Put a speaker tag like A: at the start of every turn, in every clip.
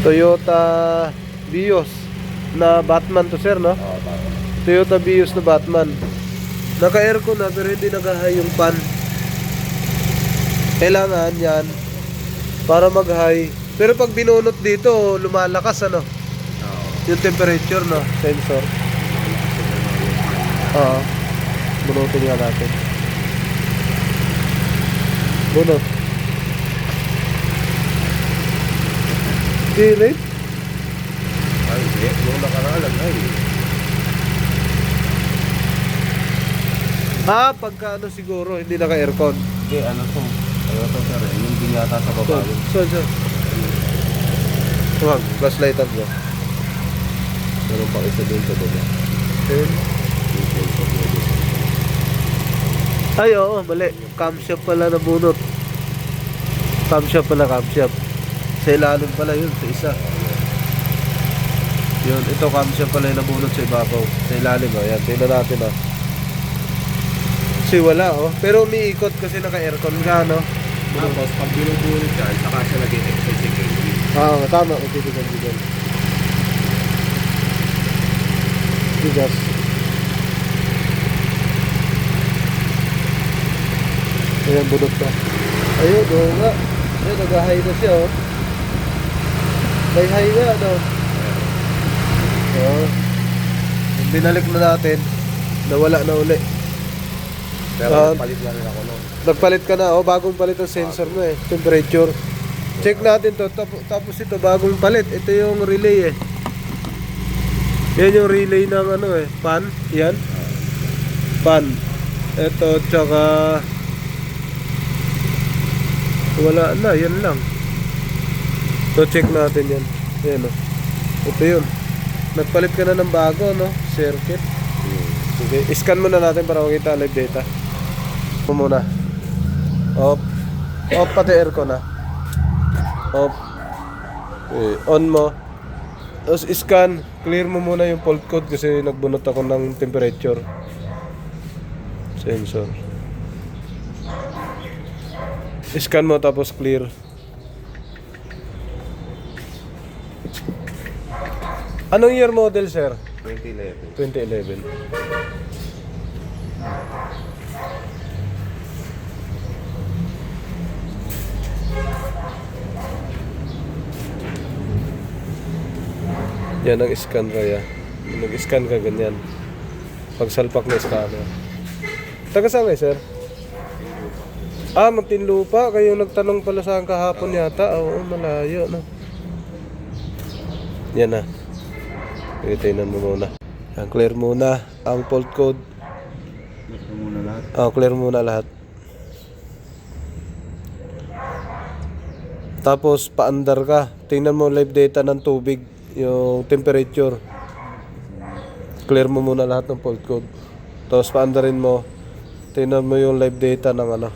A: Toyota Vios na Batman to sir, no?
B: Oo, tama.
A: Toyota Vios na Batman. Naka-aircon na pero hindi naka-high yung fan. Kailangan yan para mag-high. Pero pag binunot dito, lumalakas ano?
B: Oo.
A: Yung temperature, no? Sensor. Oo. Bunutin nga natin. Bunot. Di
B: Ay, hindi. Yung nakaraan ay.
A: pagka ano siguro, hindi naka-aircon.
B: Hindi, ano to? Ano to sir? Yung binyata sa baba.
A: So. Huwag, flashlightan mo.
B: Meron pa isa doon sa baba.
A: Ay, oo, mali. Camshaft pala nabunot. Camshaft. Sa ilalim pala yun, sa isa. Yun, ito camshaft pala yung nabunot sa ibabaw. Sa ilalim, oh. Yan, tingnan natin, oh. Kasi wala, oh. Pero umiikot kasi naka-aircon ka, no?
B: Tapos, pag binubunod yan, saka siya nag-exercise yung engine.
A: Tama. Okay, bigan. Bigas. Ayan, bunot na. Ayun, oo nga. Ayun, nag-high na siya, oh. May high na, ano? Oo. Binalik na natin, nawala na uli.
B: Pero palit na rin ako noon.
A: Nagpalit ka na, oh, bagong palit ang sensor mo eh, temperature. Check natin to, tapos ito bagong palit. Ito yung relay eh. Yan yung relay ng ano eh, fan, yan. Fan. Ito, tsaka wala na, yan lang. So check natin yan. Yan oh. Ito yun. Nagpalit ka na ng bago, no? Circuit. Okay, scan muna natin para makita live data. Ito muna. Off. Off pati aircon na. Off. Okay, on mo. Tapos scan. Clear mo muna yung fault code kasi nagbunot ako ng temperature. Sensor. Scan mo tapos clear. Anong year model, sir?
B: 2011.
A: 2011. Yan ang scan kaya. Nag-scan ka ganyan. Pagsalpak na scanner. Taga saan kayo, sir? Muntinlupa. Kayo nagtanong pala sa akin kahapon yata. Oo, malayo, no? Yan na. Tingnan mo muna. Yan, clear muna ang fault code.
B: Gusto muna lahat.
A: Clear muna lahat. Tapos paandar ka. Tingnan mo live data ng tubig, yung temperature. Clear mo muna lahat ng fault code. Tapos paandarin mo. Tingnan mo yung live data ng ano.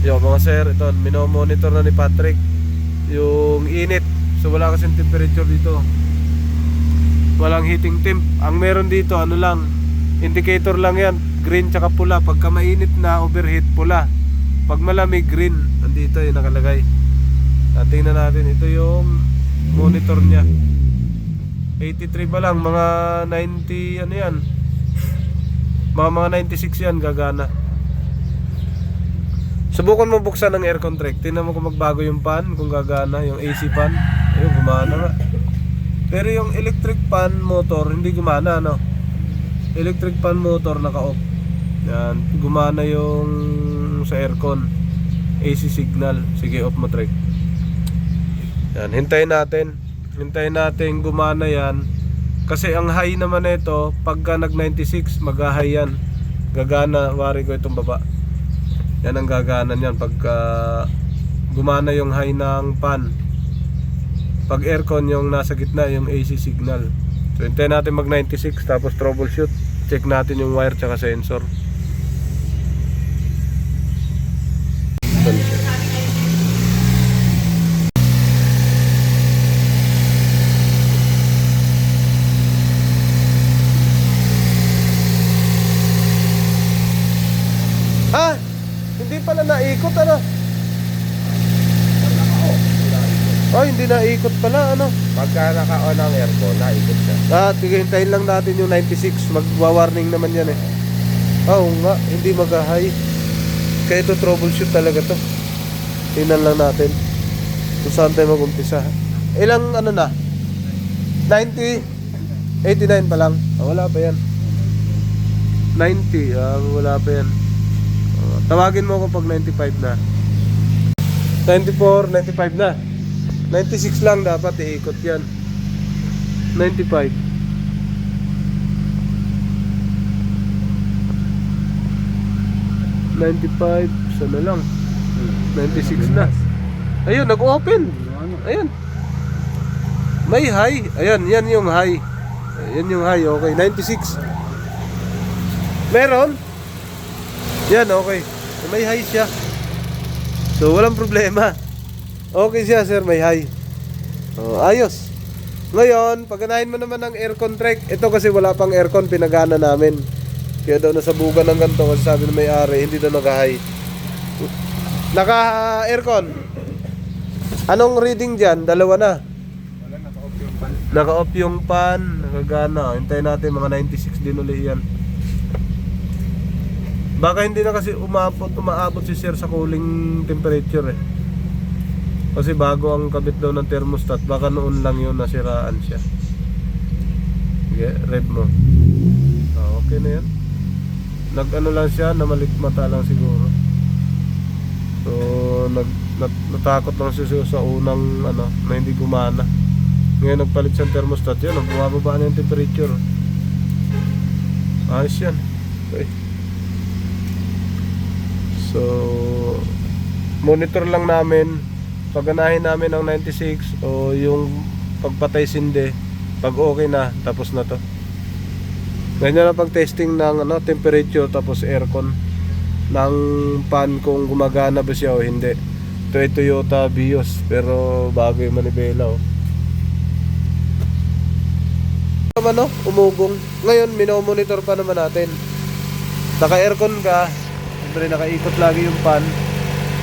A: Yo mga sir, ito minomonitor na ni Patrick yung init. So wala kasing temperature dito. Walang heating temp. Ang meron dito ano lang, indicator lang yan, green tsaka pula. Pagka mainit na, overheat, pula. Pag malamig, green. Andito yung nakalagay. Tingnan natin, ito yung monitor nya. 83 ba lang, mga 90 ano yan, mga 96 yan gagana. Subukan mo buksan ng aircon track. Tingnan mo kung magbago yung fan, kung gagana yung AC fan. Ayun, gumana nga. Pero yung electric fan motor hindi gumana, no? Electric fan motor naka-off. Yan, gumana yung sa aircon. AC signal. Sige, off mo track. Yan, hintayin natin gumana yan. Kasi ang high naman nito, pagka nag 96 mag-high yan. Gagana, wari ko itong baba. Yan ang gagana niyan pagka gumana yung high ng fan. Pag aircon yung nasa gitna, yung AC signal. So hintayin natin mag 96 tapos troubleshoot. Check natin yung wire tsaka sensor. Hindi pala naikot, ano? hindi na ikot pala, ano?
B: Pagka naka-on ang aircon, naikot siya.
A: Hintayin lang natin yung 96. Magwa-warning naman yan eh. Oo nga, hindi mag-high. Kaya ito troubleshoot talaga to. Tingnan lang natin kung saan tayo mag-umpisa. Ilang ano na? 90? 89 pa lang. Wala pa yan. 90, wala pa yan. Tawagin mo ko pag 95 na. 94, 95 na. 96 lang dapat iikot yan. 95. 95, sana lang. 96 na. Ayun, nag-open. Ayun. May high. Ayan, yan yung high. Yan yung high, okay. 96. Meron? Yan, okay. May high siya. So, walang problema. Okay siya, sir, may high. Ayos. Ngayon, paganahin mo naman ang aircon track. Ito kasi wala pang aircon, pinagana namin. Kaya daw nasabugan ng ganito kasi sabi ng may-ari, hindi daw naka-high. Naka-aircon. Anong reading dyan? Dalawa na. Naka-off yung pan, nakagana. Hintayin natin mga 96 din ulit yan. Baka hindi na kasi umaabot si sir sa cooling temperature eh. Kasi bago ang kabit daw ng thermostat, baka noon lang yun nasiraan siya. Okay, rev mo. Okay na yan. Nag-ano lang siya, namalikmata lang siguro. So, natakot lang siya sa unang ano, na hindi gumana. Ngayon nagpalit siyang thermostat yun, bumababa na yung temperature. Ayos yan. Okay. So, monitor lang namin. Paganahin namin ang 96 o yung pagpatay sinde. Pag okay na, tapos na to. Ganyan na pag-testing ng ano, temperature tapos aircon ng pan kung gumagana ba siya o hindi. Ito ay Toyota Vios pero bago yung manibela oh. Ano, umugong. Ngayon minomonitor pa naman natin. Naka-aircon ka, siyempre nakaikot lagi yung pan.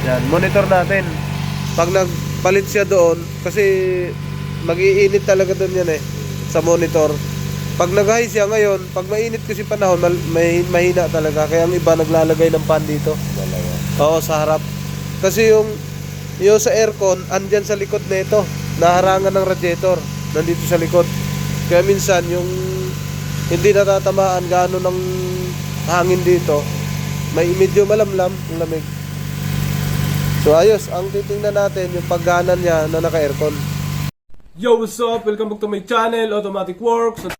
A: Yan, monitor natin. Pag nagpalit siya doon, kasi mag-iinit talaga doon yan eh, sa monitor. Pag nag-high siya ngayon, pag mainit kasi panahon, mahina talaga. Kaya ang iba naglalagay ng pan dito. Oo, sa harap. Kasi yung sa aircon, andyan sa likod nito, naharangan ng radiator, nandito sa likod. Kaya minsan yung hindi natatamaan gaano ng hangin dito, may medyo malamlam yung lamig. So ayos, ang titingnan natin yung pagganan niya na naka-aircon. Yo, what's up? Welcome back to my channel, Automatic Works.